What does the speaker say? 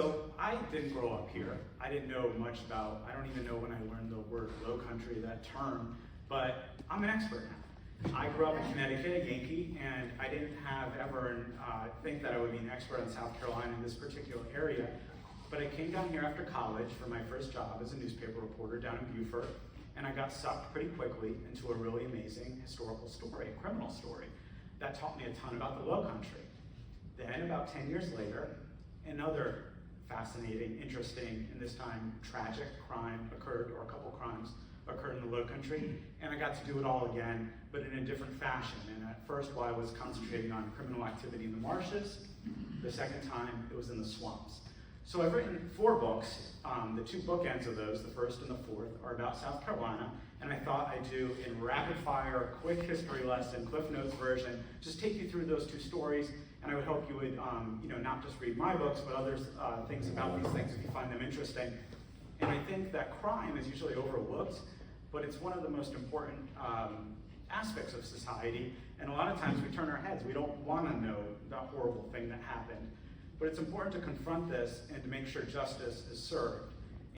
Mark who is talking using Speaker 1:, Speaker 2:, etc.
Speaker 1: So I didn't grow up here. I didn't know much about, I don't even know when I learned the word low country, that term, but I'm an expert now. I grew up in Connecticut, a Yankee, and I didn't ever think that I would be an expert in South Carolina in this particular area, but I came down here after college for my first job as a newspaper reporter down in Beaufort, and I got sucked pretty quickly into a really amazing historical story, a criminal story, that taught me a ton about the low country. Then about 10 years later, another fascinating, interesting, and this time tragic crime occurred, or a couple crimes occurred in the low country, and I got to do it all again, but in a different fashion. And at first, while I was concentrating on criminal activity in the marshes, the second time it was in the swamps. So I've written 4 books. The 2 bookends of those, the first and the fourth, are about South Carolina, and I thought I'd do in rapid fire, quick history lesson, Cliff Notes version, just take you through those 2 stories, and I would hope you would not just read my books, but others things about these things if you find them interesting. And I think that crime is usually overlooked, but it's one of the most important aspects of society, and a lot of times we turn our heads. We don't want to know the horrible thing that happened. But it's important to confront this and to make sure justice is served.